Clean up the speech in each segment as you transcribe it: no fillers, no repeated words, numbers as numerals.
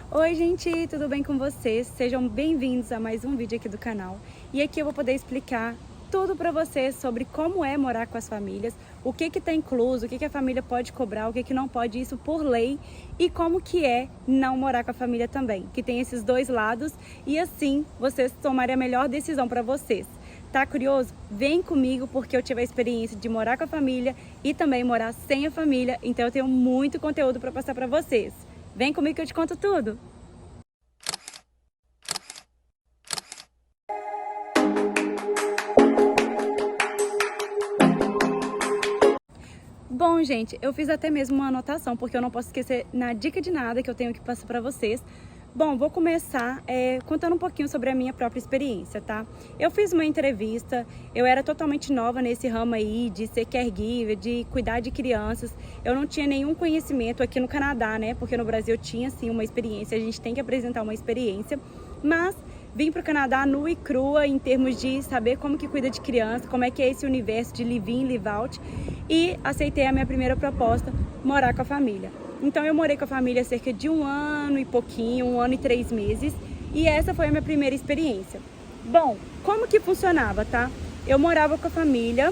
Oi gente, tudo bem com vocês? Sejam bem-vindos a mais um vídeo aqui do canal. E aqui eu vou poder explicar tudo para vocês sobre como é morar com as famílias, o que está incluso, o que a família pode cobrar, o que não pode, isso por lei, e como que é não morar com a família também, que tem esses dois lados, e assim vocês tomarem a melhor decisão para vocês. Tá curioso? Vem comigo porque eu tive a experiência de morar com a família e também morar sem a família, então eu tenho muito conteúdo para passar para vocês. Vem comigo que eu te conto tudo! Bom, gente, eu fiz até mesmo uma anotação, porque eu não posso esquecer na dica de nada que eu tenho que passar para vocês. Bom, vou começar contando um pouquinho sobre a minha própria experiência, tá? Eu fiz uma entrevista, eu era totalmente nova nesse ramo aí de ser caregiver, de cuidar de crianças. Eu não tinha nenhum conhecimento aqui no Canadá, né? Porque no Brasil eu tinha, sim, uma experiência, a gente tem que apresentar uma experiência, mas vim para o Canadá nua e crua em termos de saber como que cuida de criança, como é que é esse universo de live-in, live-out, e aceitei a minha primeira proposta, morar com a família. Então eu morei com a família cerca de 1 ano e pouquinho, 1 ano e 3 meses, e essa foi a minha primeira experiência. Bom, como que funcionava, tá? Eu morava com a família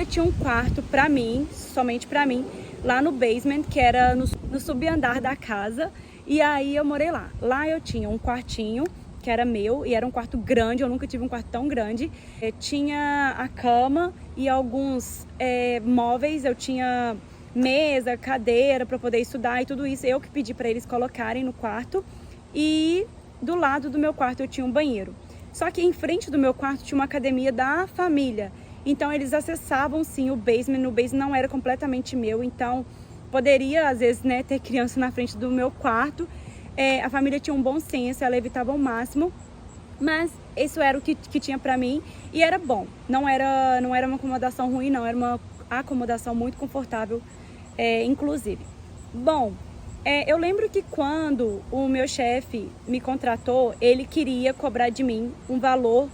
tinha um quarto para mim, somente para mim, lá no basement, que era no subandar da casa, e aí eu morei lá. Lá eu tinha um quartinho, que era meu, e era um quarto grande, eu nunca tive um quarto tão grande. Tinha a cama e alguns móveis, eu tinha mesa, cadeira para poder estudar e tudo isso eu que pedi para eles colocarem no quarto. E do lado do meu quarto eu tinha um banheiro. Só que em frente do meu quarto tinha uma academia da família. Então eles acessavam sim o basement não era completamente meu, então poderia às vezes, né, ter criança na frente do meu quarto. A família tinha um bom senso, ela evitava ao máximo, mas isso era o que tinha pra mim e era bom. Não era uma acomodação ruim, não, era uma acomodação muito confortável, inclusive. Bom, eu lembro que quando o meu chefe me contratou, ele queria cobrar de mim um valor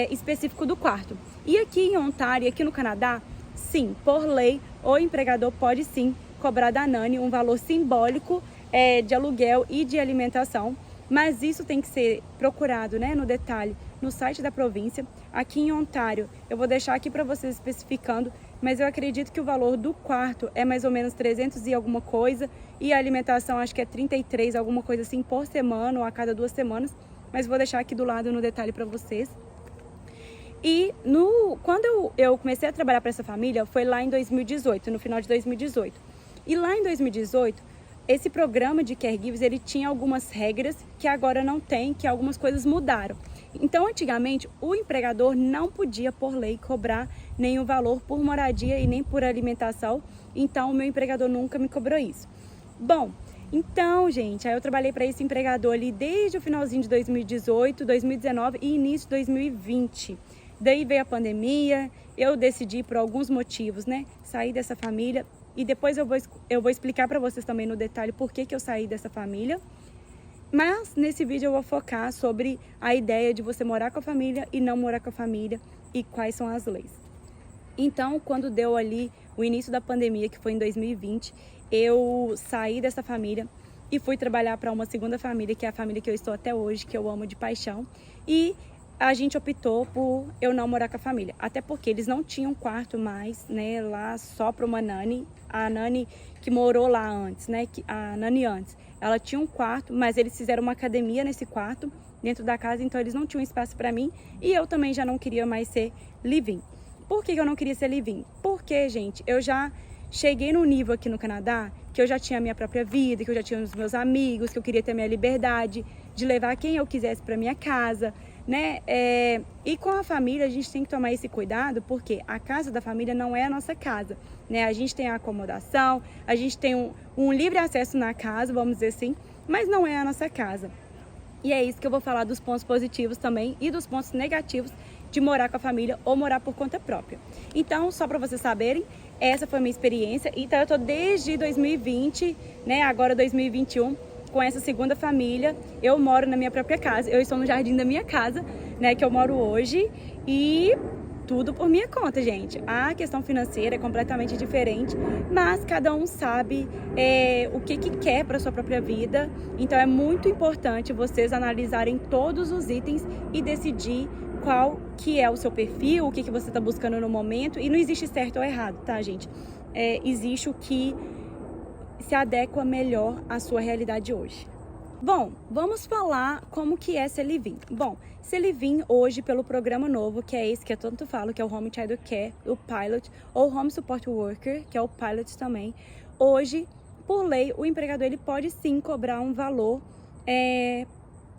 específico do quarto. E aqui em Ontário, aqui no Canadá, sim, por lei, o empregador pode sim cobrar da Nani um valor simbólico de aluguel e de alimentação, mas isso tem que ser procurado, né, no detalhe no site da província. Aqui em Ontário, eu vou deixar aqui para vocês especificando, mas eu acredito que o valor do quarto é mais ou menos 300 e alguma coisa, e a alimentação acho que é 33, alguma coisa assim, por semana ou a cada 2 semanas, mas vou deixar aqui do lado no detalhe para vocês. E quando eu comecei a trabalhar para essa família, foi lá em 2018, no final de 2018. E lá em 2018, esse programa de caregivers, ele tinha algumas regras que agora não tem, que algumas coisas mudaram. Então, antigamente, o empregador não podia, por lei, cobrar nenhum valor por moradia e nem por alimentação. Então, o meu empregador nunca me cobrou isso. Bom, então, gente, aí eu trabalhei para esse empregador ali desde o finalzinho de 2018, 2019 e início de 2020. Daí veio a pandemia, eu decidi, por alguns motivos, né, sair dessa família. E depois eu vou explicar para vocês também no detalhe por que eu saí dessa família. Mas nesse vídeo eu vou focar sobre a ideia de você morar com a família e não morar com a família e quais são as leis. Então, quando deu ali o início da pandemia, que foi em 2020, eu saí dessa família e fui trabalhar para uma segunda família, que é a família que eu estou até hoje, que eu amo de paixão. E a gente optou por eu não morar com a família, até porque eles não tinham quarto mais, né, lá só para uma Nani, a Nani que morou lá antes, né, a Nani antes, ela tinha um quarto, mas eles fizeram uma academia nesse quarto, dentro da casa, então eles não tinham espaço para mim, e eu também já não queria mais ser live-in. Por que eu não queria ser live-in? Porque, gente, eu já cheguei num nível aqui no Canadá, que eu já tinha a minha própria vida, que eu já tinha os meus amigos, que eu queria ter minha liberdade de levar quem eu quisesse para minha casa, né? E com a família a gente tem que tomar esse cuidado, porque a casa da família não é a nossa casa, né? A gente tem a acomodação, a gente tem um livre acesso na casa, vamos dizer assim, mas não é a nossa casa. E é isso que eu vou falar dos pontos positivos também e dos pontos negativos de morar com a família ou morar por conta própria. Então, só para vocês saberem, essa foi a minha experiência. Então, eu tô desde 2020, né? Agora 2021, com essa segunda família. Eu moro na minha própria casa, eu estou no jardim da minha casa, né, que eu moro hoje, e tudo por minha conta, gente. A questão financeira é completamente diferente, mas cada um sabe o que quer para sua própria vida. Então é muito importante vocês analisarem todos os itens e decidir qual que é o seu perfil, o que você está buscando no momento. E não existe certo ou errado, tá, gente? Existe o que se adequa melhor à sua realidade hoje. Bom, vamos falar como que é ser live-in. Bom, ser live-in hoje pelo programa novo, que é esse que eu tanto falo, que é o Home Child Care, o Pilot, ou Home Support Worker, que é o Pilot também. Hoje, por lei, o empregador ele pode sim cobrar um valor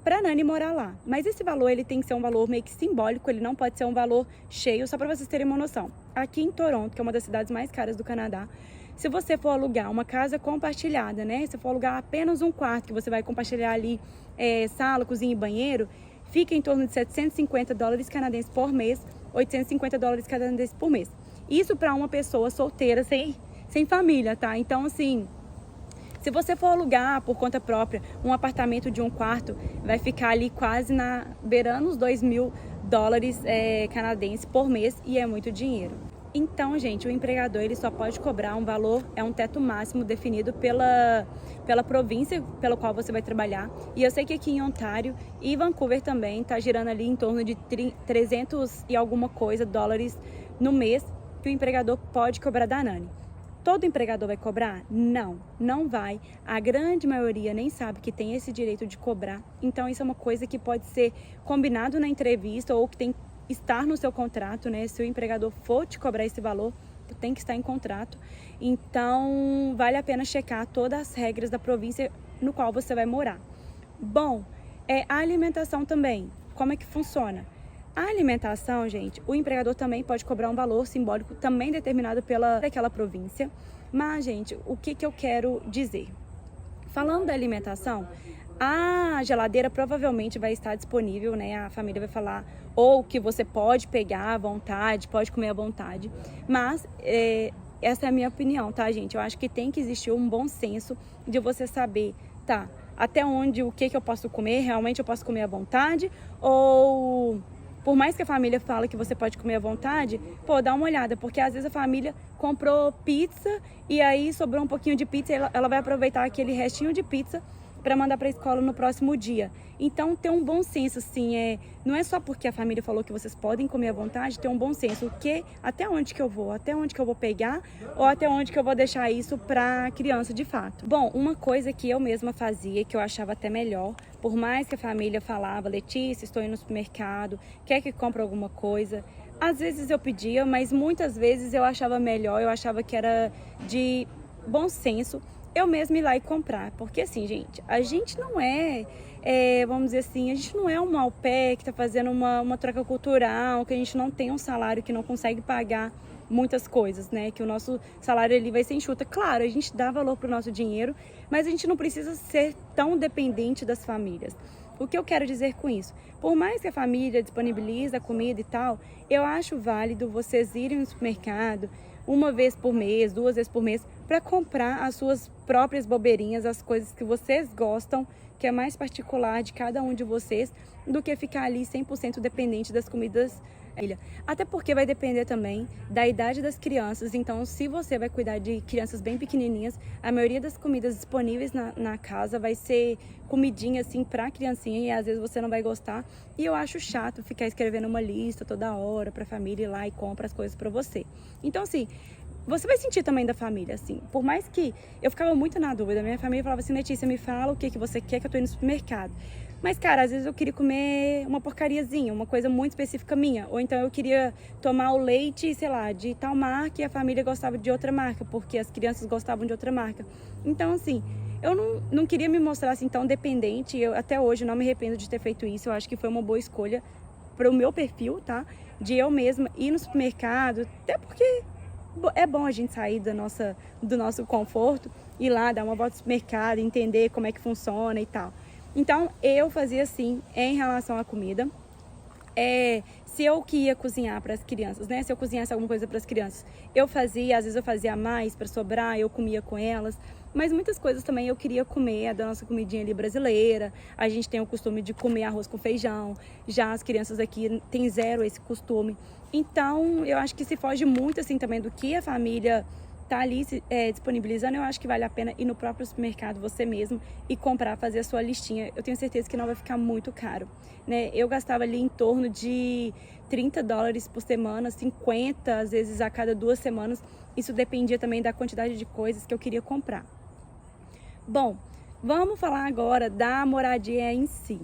para a Nani morar lá. Mas esse valor ele tem que ser um valor meio que simbólico, ele não pode ser um valor cheio, só para vocês terem uma noção. Aqui em Toronto, que é uma das cidades mais caras do Canadá, se você for alugar uma casa compartilhada, né? Se for alugar apenas um quarto, que você vai compartilhar ali sala, cozinha e banheiro, fica em torno de 750 dólares canadenses por mês, 850 dólares canadenses por mês. Isso para uma pessoa solteira, sem família, tá? Então, assim, se você for alugar por conta própria um apartamento de um quarto, vai ficar ali quase beirando os 2.000 dólares canadenses por mês e é muito dinheiro. Então, gente, o empregador ele só pode cobrar um valor, um teto máximo definido pela província pela qual você vai trabalhar. E eu sei que aqui em Ontário e Vancouver também tá girando ali em torno de 300 e alguma coisa dólares no mês que o empregador pode cobrar da Nani. Todo empregador vai cobrar? Não, não vai. A grande maioria nem sabe que tem esse direito de cobrar. Então, isso é uma coisa que pode ser combinado na entrevista ou que tem estar no seu contrato, né? Se o empregador for te cobrar esse valor, tem que estar em contrato. Então, vale a pena checar todas as regras da província no qual você vai morar. Bom, a alimentação também. Como é que funciona? A alimentação, gente, o empregador também pode cobrar um valor simbólico também determinado pelaquela província. Mas, gente, o que eu quero dizer? Falando da alimentação, a geladeira provavelmente vai estar disponível, né? A família vai falar ou que você pode pegar à vontade, pode comer à vontade. Mas essa é a minha opinião, tá, gente? Eu acho que tem que existir um bom senso de você saber, tá, até onde, o que eu posso comer, realmente eu posso comer à vontade, ou por mais que a família fale que você pode comer à vontade, pô, dá uma olhada, porque às vezes a família comprou pizza e aí sobrou um pouquinho de pizza e ela vai aproveitar aquele restinho de pizza para mandar para a escola no próximo dia. Então, ter um bom senso, assim, não é só porque a família falou que vocês podem comer à vontade, ter um bom senso, até onde que eu vou, até onde que eu vou pegar, ou até onde que eu vou deixar isso para criança de fato. Bom, uma coisa que eu mesma fazia, que eu achava até melhor, por mais que a família falava, Letícia, estou indo no supermercado, quer que compre alguma coisa, às vezes eu pedia, mas muitas vezes eu achava melhor, eu achava que era de bom senso, eu mesma ir lá e comprar, porque assim, gente, a gente não vamos dizer assim, a gente não é um au pair que está fazendo uma troca cultural, que a gente não tem um salário, que não consegue pagar muitas coisas, né, que o nosso salário ali vai ser enxuta. Claro, a gente dá valor para o nosso dinheiro, mas a gente não precisa ser tão dependente das famílias. O que eu quero dizer com isso? Por mais que a família disponibilize a comida e tal, eu acho válido vocês irem no supermercado uma vez por mês, 2 vezes por mês, para comprar as suas próprias bobeirinhas, as coisas que vocês gostam, que é mais particular de cada um de vocês, do que ficar ali 100% dependente das comidas. Até porque vai depender também da idade das crianças. Então, se você vai cuidar de crianças bem pequenininhas, a maioria das comidas disponíveis na casa vai ser comidinha assim pra criancinha e às vezes você não vai gostar. E eu acho chato ficar escrevendo uma lista toda hora pra família ir lá e compra as coisas pra você. Então, assim, você vai sentir também da família, assim. Por mais que eu ficava muito na dúvida, minha família falava assim, Letícia, me fala o que você quer que eu tô indo no supermercado. Mas, cara, às vezes eu queria comer uma porcariazinha, uma coisa muito específica minha. Ou então eu queria tomar o leite, sei lá, de tal marca e a família gostava de outra marca, porque as crianças gostavam de outra marca. Então, assim, eu não queria me mostrar assim tão dependente. Eu até hoje não me arrependo de ter feito isso. Eu acho que foi uma boa escolha para o meu perfil, tá? De eu mesma ir no supermercado, até porque é bom a gente sair do nosso conforto, ir lá, dar uma volta no supermercado, entender como é que funciona e tal. Então, eu fazia assim em relação à comida. Se eu que ia cozinhar para as crianças, né? Se eu cozinhasse alguma coisa para as crianças, eu fazia, às vezes eu fazia mais para sobrar, eu comia com elas. mas muitas coisas também eu queria comer, da nossa comidinha ali brasileira. A gente tem o costume de comer arroz com feijão, já as crianças aqui têm zero esse costume. Então, eu acho que se foge muito, assim, também do que a família tá ali disponibilizando, eu acho que vale a pena ir no próprio supermercado você mesmo e comprar, fazer a sua listinha. Eu tenho certeza que não vai ficar muito caro, né? Eu gastava ali em torno de $30 por semana, 50 às vezes a cada 2 semanas. Isso dependia também da quantidade de coisas que eu queria comprar. Bom, vamos falar agora da moradia em si.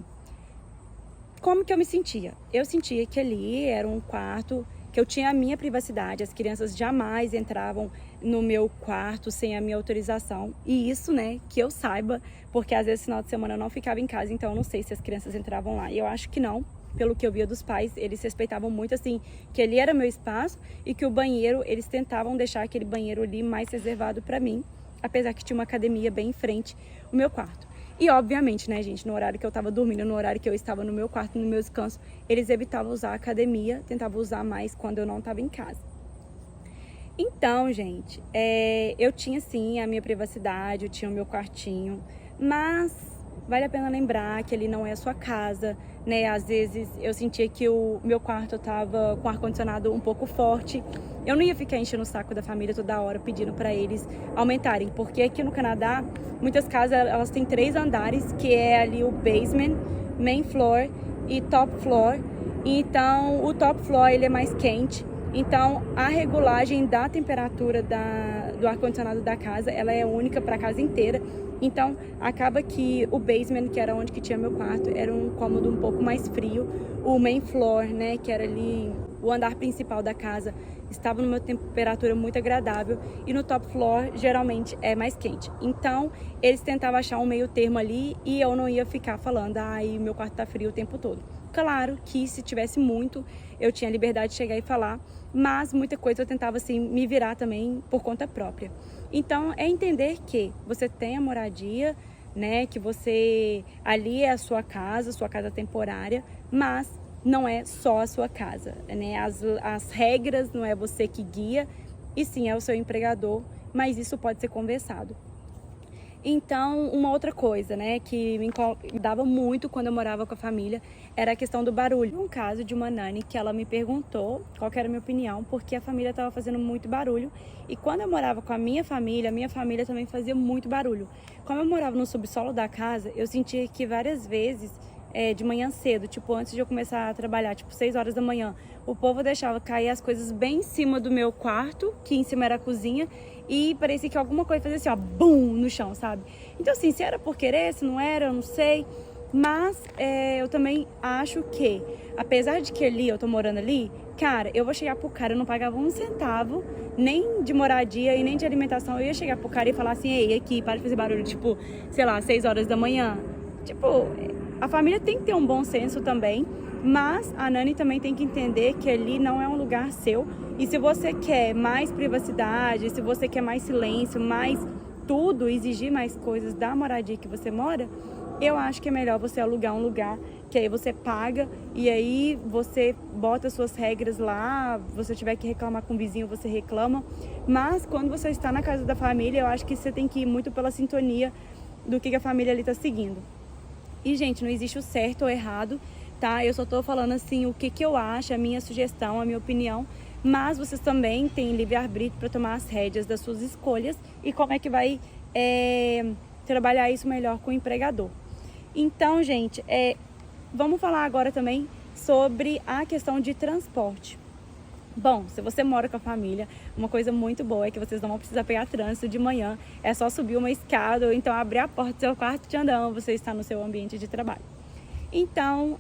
Como que eu me sentia? Eu sentia que ali era um quarto que eu tinha a minha privacidade, as crianças jamais entravam no meu quarto sem a minha autorização. E isso, né, que eu saiba, porque às vezes final de semana eu não ficava em casa, então eu não sei se as crianças entravam lá. E eu acho que não, pelo que eu via dos pais, eles respeitavam muito, assim, que ali era meu espaço e que o banheiro, eles tentavam deixar aquele banheiro ali mais reservado para mim, apesar que tinha uma academia bem em frente ao meu quarto. E obviamente, né, gente, no horário que eu tava dormindo, no horário que eu estava no meu quarto, no meu descanso, eles evitavam usar a academia, tentavam usar mais quando eu não estava em casa. Então, gente, eu tinha sim a minha privacidade, eu tinha o meu quartinho, mas vale a pena lembrar que ali não é a sua casa, né? Às vezes eu sentia que o meu quarto tava com ar-condicionado um pouco forte. Eu não ia ficar enchendo o saco da família toda hora pedindo para eles aumentarem, porque aqui no Canadá, muitas casas elas têm 3 andares, que é ali o basement, main floor e top floor. Então, o top floor ele é mais quente. Então, a regulagem da temperatura do ar-condicionado da casa, ela é única para a casa inteira. Então, acaba que o basement, que era onde que tinha meu quarto, era um cômodo um pouco mais frio. O main floor, né, que era ali o andar principal da casa, estava numa temperatura muito agradável. E no top floor, geralmente, é mais quente. Então, eles tentavam achar um meio termo ali e eu não ia ficar falando, ai, meu quarto tá frio o tempo todo. Claro que se tivesse muito, eu tinha liberdade de chegar e falar, mas muita coisa eu tentava assim me virar também por conta própria. Então é entender que você tem a moradia, né, que você ali é a sua casa temporária, mas não é só a sua casa, né? As regras não é você que guia, e sim é o seu empregador, mas isso pode ser conversado. Então, uma outra coisa, né, que me incomodava muito quando eu morava com a família era a questão do barulho. Um caso de uma nani que ela me perguntou qual que era a minha opinião, porque a família estava fazendo muito barulho. E quando eu morava com a minha família também fazia muito barulho. Como eu morava no subsolo da casa, eu sentia que várias vezes, de manhã cedo, tipo antes de eu começar a trabalhar, tipo 6 horas da manhã, o povo deixava cair as coisas bem em cima do meu quarto, que em cima era a cozinha, e parecia que alguma coisa fazia assim, ó, bum, no chão, sabe? Então assim, se era por querer, se não era, eu não sei. Mas eu também acho que, apesar de que ali, eu tô morando ali, cara, eu vou chegar pro cara, eu não pagava um centavo, nem de moradia e nem de alimentação. Eu ia chegar pro cara e falar assim, ei, aqui, para de fazer barulho, tipo, sei lá, 6 horas da manhã. Tipo, a família tem que ter um bom senso também, mas a Nani também tem que entender que ali não é um lugar seu. E se você quer mais privacidade, se você quer mais silêncio, mais tudo, exigir mais coisas da moradia que você mora, eu acho que é melhor você alugar um lugar que aí você paga e aí você bota suas regras lá, você tiver que reclamar com o vizinho, você reclama. Mas quando você está na casa da família, eu acho que você tem que ir muito pela sintonia do que a família ali está seguindo. E, gente, não existe o certo ou errado, tá? Eu só tô falando, assim, o que eu acho, a minha sugestão, a minha opinião. Mas vocês também têm livre-arbítrio para tomar as rédeas das suas escolhas e como é que vai trabalhar isso melhor com o empregador. Então, gente, vamos falar agora também sobre a questão de transporte. Bom, se você mora com a família, uma coisa muito boa é que vocês não vão precisar pegar trânsito de manhã. É só subir uma escada ou então abrir a porta do seu quarto de andão, você está no seu ambiente de trabalho. Então,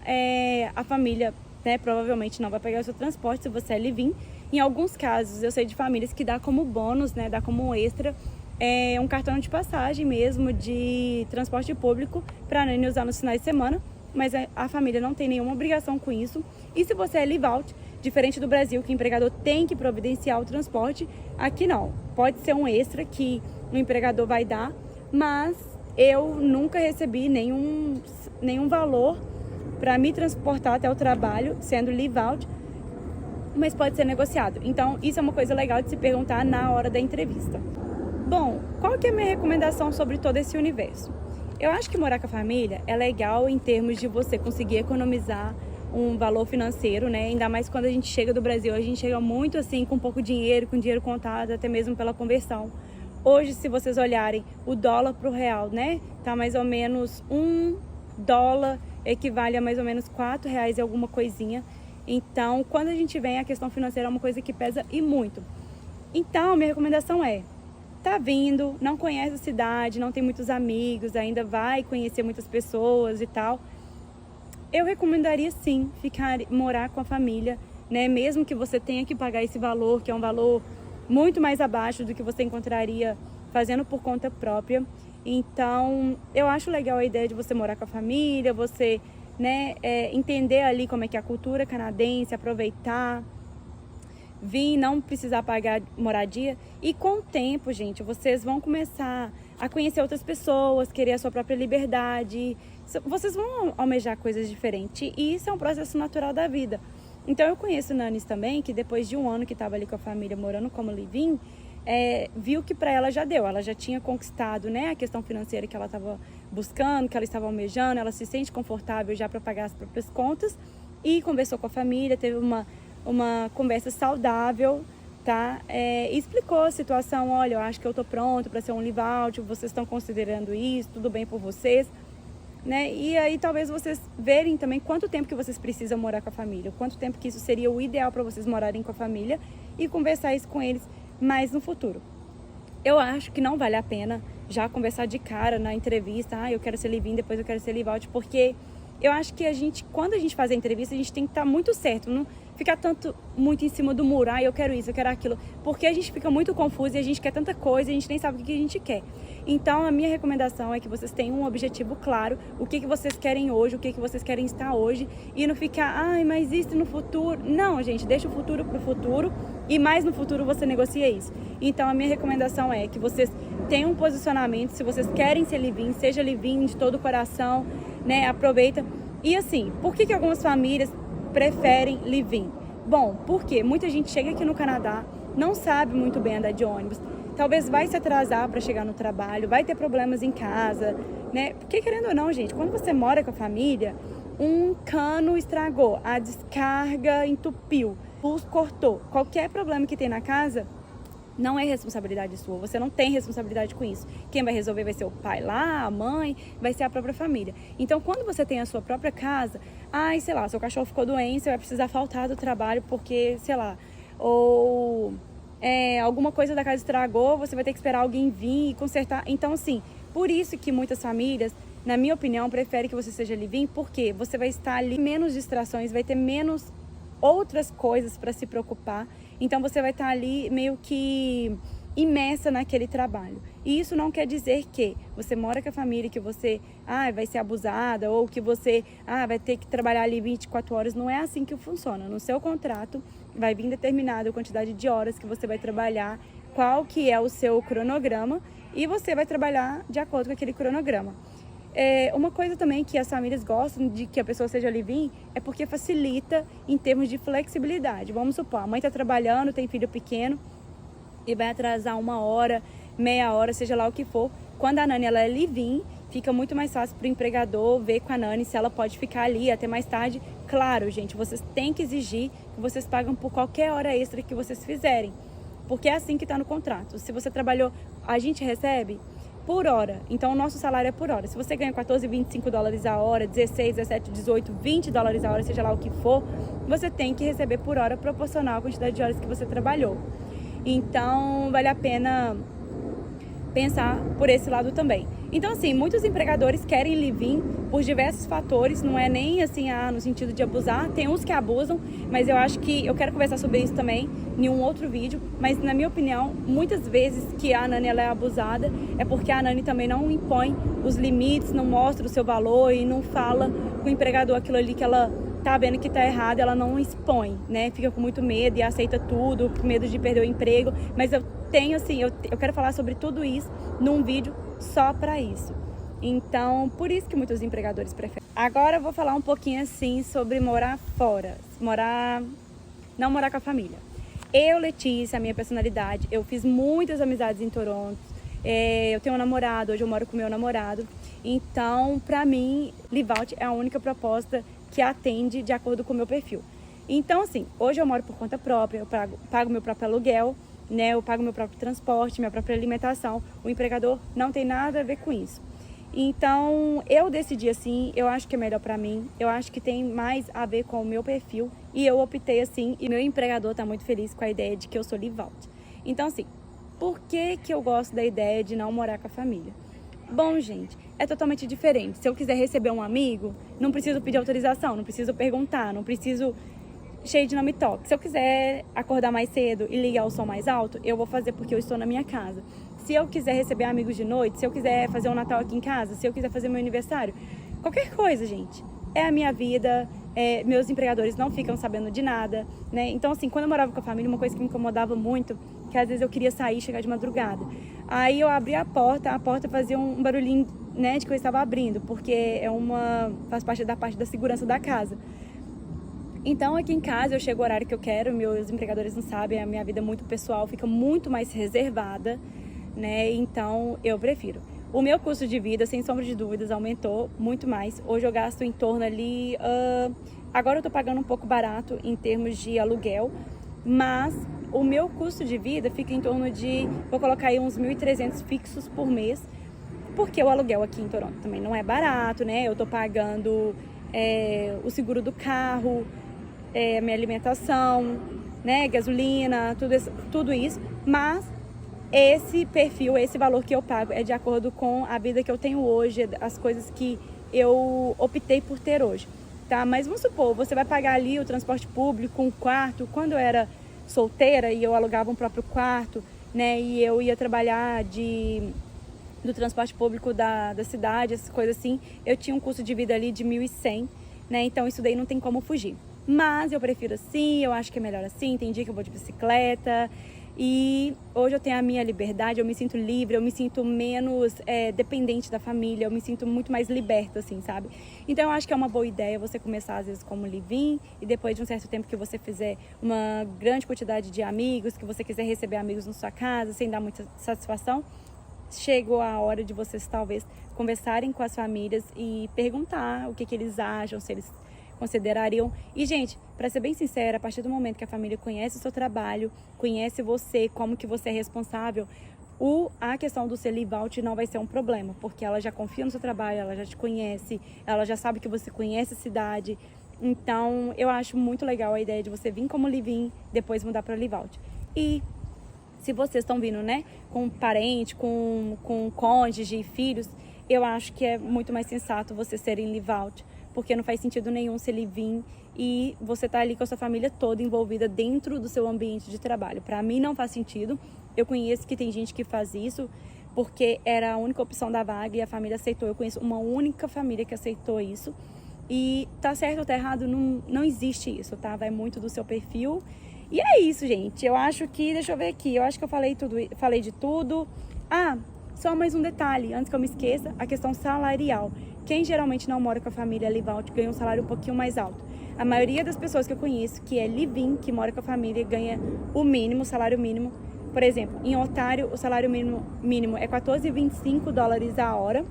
a família, né, provavelmente não vai pegar o seu transporte se você é live-in. Em alguns casos, eu sei de famílias que dá como bônus, né, dá como um extra, um cartão de passagem mesmo de transporte público para a Nani usar nos finais de semana. Mas a família não tem nenhuma obrigação com isso. E se você é live-out, diferente do Brasil, que o empregador tem que providenciar o transporte, aqui não. Pode ser um extra que o empregador vai dar, mas eu nunca recebi nenhum valor para me transportar até o trabalho, sendo live-out, mas pode ser negociado. Então, isso é uma coisa legal de se perguntar na hora da entrevista. Bom, qual que é a minha recomendação sobre todo esse universo? Eu acho que morar com a família é legal em termos de você conseguir economizar um valor financeiro, né? Ainda mais quando a gente chega do Brasil, a gente chega muito assim com pouco dinheiro, com dinheiro contado, até mesmo pela conversão. Hoje, se vocês olharem o dólar para o real, né? Tá mais ou menos $1 equivale a mais ou menos R$ 4 e alguma coisinha. Então, quando a gente vem, a questão financeira é uma coisa que pesa e muito. Então, minha recomendação é: tá vindo, não conhece a cidade, não tem muitos amigos, ainda vai conhecer muitas pessoas e tal. Eu recomendaria sim morar com a família, né? Mesmo que você tenha que pagar esse valor, que é um valor muito mais abaixo do que você encontraria fazendo por conta própria. Então, eu acho legal a ideia de você morar com a família, você, né, entender ali como é que é a cultura canadense, aproveitar, vir, não precisar pagar moradia. E com o tempo, gente, vocês vão começar a conhecer outras pessoas, querer a sua própria liberdade. Vocês vão almejar coisas diferentes. E isso é um processo natural da vida. Então, eu conheço nanis também, que depois de um ano que estava ali com a família, morando como live-in, viu que para ela já deu. Ela já tinha conquistado, né, a questão financeira que ela estava buscando, que ela estava almejando. Ela se sente confortável já para pagar as próprias contas. E conversou com a família, teve uma conversa saudável, tá? E explicou a situação: olha, eu acho que eu tô pronto para ser um live-out, vocês estão considerando isso, tudo bem por vocês, né? E aí talvez vocês verem também quanto tempo que vocês precisam morar com a família, quanto tempo que isso seria o ideal para vocês morarem com a família, e conversar isso com eles mais no futuro. Eu acho que não vale a pena já conversar de cara na entrevista: eu quero ser live-in, depois eu quero ser live-out, porque eu acho que quando a gente faz a entrevista, a gente tem que estar muito certo, não ficar muito em cima do muro: eu quero isso, eu quero aquilo, porque a gente fica muito confuso e a gente quer tanta coisa e a gente nem sabe o que a gente quer. Então, a minha recomendação é que vocês tenham um objetivo claro, o que vocês querem hoje, o que vocês querem estar hoje, e não ficar: mas isso no futuro. Não, gente, deixa o futuro pro futuro, e mais no futuro você negocia isso. Então, a minha recomendação é que vocês tenham um posicionamento. Se vocês querem ser live-in, seja live-in de todo o coração, né? Aproveita. E assim, por que algumas famílias preferem live-in? Bom, porque muita gente chega aqui no Canadá, não sabe muito bem andar de ônibus, talvez vai se atrasar para chegar no trabalho, vai ter problemas em casa, né? Porque querendo ou não, gente, quando você mora com a família, um cano estragou, a descarga entupiu, o pulso cortou, qualquer problema que tem na casa não é responsabilidade sua, você não tem responsabilidade com isso. Quem vai resolver vai ser o pai lá, a mãe, vai ser a própria família. Então, quando você tem a sua própria casa, sei lá, seu cachorro ficou doente, você vai precisar faltar do trabalho porque, sei lá, ou alguma coisa da casa estragou, você vai ter que esperar alguém vir e consertar. Então, assim, por isso que muitas famílias, na minha opinião, preferem que você seja live-in, porque você vai estar ali menos distrações, vai ter menos outras coisas para se preocupar. Então você vai estar ali meio que imersa naquele trabalho. E isso não quer dizer que você mora com a família, que você vai ser abusada, ou que você vai ter que trabalhar ali 24 horas. Não é assim que funciona. No seu contrato vai vir determinada a quantidade de horas que você vai trabalhar, qual que é o seu cronograma, e você vai trabalhar de acordo com aquele cronograma. Uma coisa também que as famílias gostam de que a pessoa seja live-in é porque facilita em termos de flexibilidade. Vamos supor, a mãe está trabalhando, tem filho pequeno e vai atrasar 1 hora, meia hora, seja lá o que for. Quando a nani ela é live-in, fica muito mais fácil para o empregador ver com a nani se ela pode ficar ali até mais tarde. Claro, gente, vocês têm que exigir que vocês pagam por qualquer hora extra que vocês fizerem, porque é assim que está no contrato. Se você trabalhou, a gente recebe por hora, então o nosso salário é por hora. Se você ganha 14, 25 dólares a hora, 16, 17, 18, 20 dólares a hora, seja lá o que for, você tem que receber por hora proporcional à quantidade de horas que você trabalhou. Então, vale a pena pensar por esse lado também. Então, assim, muitos empregadores querem live-in por diversos fatores, não é nem assim, no sentido de abusar. Tem uns que abusam, mas eu acho que eu quero conversar sobre isso também em um outro vídeo. Mas, na minha opinião, muitas vezes que a nani ela é abusada é porque a nani também não impõe os limites, não mostra o seu valor e não fala com o empregador aquilo ali que ela tá vendo que tá errado, ela não expõe, né? Fica com muito medo e aceita tudo, com medo de perder o emprego. Mas eu tenho, assim, eu quero falar sobre tudo isso num vídeo só para isso. Então, por isso que muitos empregadores preferem. Agora eu vou falar um pouquinho, assim, sobre morar fora. Não morar com a família. Eu, Letícia, a minha personalidade, eu fiz muitas amizades em Toronto, eu tenho um namorado, hoje eu moro com meu namorado. Então, pra mim, Live Out é a única proposta que atende de acordo com o meu perfil. Então, assim, hoje eu moro por conta própria, eu pago meu próprio aluguel, né? Eu pago meu próprio transporte, minha própria alimentação. O empregador não tem nada a ver com isso. Então, eu decidi assim, eu acho que é melhor pra mim, eu acho que tem mais a ver com o meu perfil e eu optei assim, e meu empregador tá muito feliz com a ideia de que eu sou Live Out. Então, assim, por que eu gosto da ideia de não morar com a família? Bom, gente, é totalmente diferente. Se eu quiser receber um amigo, não preciso pedir autorização, não preciso perguntar, não preciso cheio de nome toque. Se eu quiser acordar mais cedo e ligar o som mais alto, eu vou fazer porque eu estou na minha casa. Se eu quiser receber amigos de noite, se eu quiser fazer um Natal aqui em casa, se eu quiser fazer meu aniversário, qualquer coisa, gente. É a minha vida, meus empregadores não ficam sabendo de nada, né? Então, assim, quando eu morava com a família, uma coisa que me incomodava muito, que às vezes eu queria sair e chegar de madrugada. Aí eu abria a porta fazia um barulhinho, né, de que eu estava abrindo, porque faz parte da segurança da casa. Então, aqui em casa, eu chego o horário que eu quero, meus empregadores não sabem, a minha vida é muito pessoal, fica muito mais reservada, né? Então, eu prefiro. O meu custo de vida, sem sombra de dúvidas, aumentou muito mais. Hoje eu gasto em torno ali... agora eu tô pagando um pouco barato em termos de aluguel, mas o meu custo de vida fica em torno de... Vou colocar aí uns 1.300 fixos por mês, porque o aluguel aqui em Toronto também não é barato, né? Eu tô pagando o seguro do carro, minha alimentação, né? Gasolina, tudo isso, mas... Esse perfil, esse valor que eu pago é de acordo com a vida que eu tenho hoje, as coisas que eu optei por ter hoje, tá? Mas vamos supor, você vai pagar ali o transporte público, um quarto. Quando eu era solteira e eu alugava um próprio quarto, né? E eu ia trabalhar do transporte público da cidade, essas coisas assim, eu tinha um custo de vida ali de 1.100, né? Então isso daí não tem como fugir. Mas eu prefiro assim, eu acho que é melhor assim, tem dia que eu vou de bicicleta... E hoje eu tenho a minha liberdade, eu me sinto livre, eu me sinto menos dependente da família, eu me sinto muito mais liberta, assim, sabe? Então eu acho que é uma boa ideia você começar às vezes como live-in e depois de um certo tempo que você fizer uma grande quantidade de amigos, que você quiser receber amigos na sua casa sem dar muita satisfação, chegou a hora de vocês talvez conversarem com as famílias e perguntar o que eles acham, se eles considerariam. E, gente, para ser bem sincera, a partir do momento que a família conhece o seu trabalho, conhece você, como que você é responsável, a questão do ser Live Out não vai ser um problema, porque ela já confia no seu trabalho, ela já te conhece, ela já sabe que você conhece a cidade. Então, eu acho muito legal a ideia de você vir como live-in, depois mudar para Live Out. E se vocês estão vindo, né, com parente, com cônjuge, filhos, eu acho que é muito mais sensato vocês serem Live Out, porque não faz sentido nenhum ser live-in e você tá ali com a sua família toda envolvida dentro do seu ambiente de trabalho. Para mim não faz sentido. Eu conheço que tem gente que faz isso porque era a única opção da vaga e a família aceitou. Eu conheço uma única família que aceitou isso. E tá certo ou tá errado, não existe isso, tá? Vai muito do seu perfil. E é isso, gente. Eu acho que, deixa eu ver aqui, eu acho que eu falei de tudo. Ah, só mais um detalhe, antes que eu me esqueça, a questão salarial. Quem geralmente não mora com a família Live Out ganha um salário um pouquinho mais alto. A maioria das pessoas que eu conheço que é live-in, que mora com a família, ganha o mínimo, o salário mínimo. Por exemplo, em Ontário, o salário mínimo é $14,25 a hora.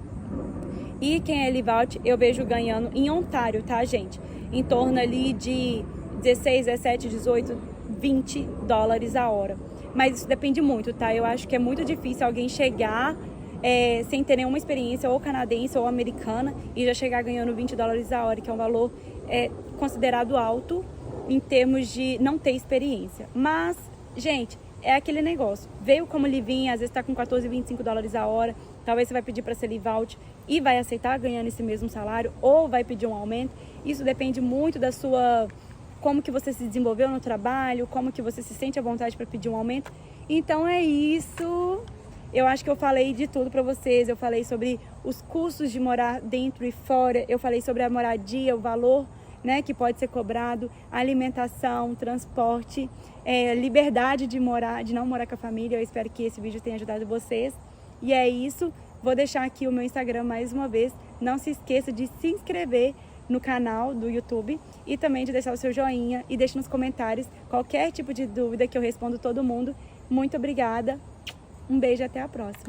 E quem é Live Out, eu vejo ganhando em Ontário, tá, gente? Em torno ali de 16, 17, 18, $20 a hora. Mas isso depende muito, tá? Eu acho que é muito difícil alguém chegar... sem ter nenhuma experiência ou canadense ou americana e já chegar ganhando $20 a hora, que é um valor considerado alto em termos de não ter experiência. Mas, gente, é aquele negócio. Veio como live-in, às vezes está com $14,25 a hora, talvez você vai pedir para ser Live Out e vai aceitar ganhando esse mesmo salário ou vai pedir um aumento. Isso depende muito da sua... como que você se desenvolveu no trabalho, como que você se sente à vontade para pedir um aumento. Então é isso... Eu acho que eu falei de tudo para vocês, eu falei sobre os custos de morar dentro e fora, eu falei sobre a moradia, o valor, né, que pode ser cobrado, alimentação, transporte, liberdade de não morar com a família. Eu espero que esse vídeo tenha ajudado vocês. E é isso, vou deixar aqui o meu Instagram mais uma vez. Não se esqueça de se inscrever no canal do YouTube e também de deixar o seu joinha e deixe nos comentários qualquer tipo de dúvida que eu respondo todo mundo. Muito obrigada. Um beijo e até a próxima.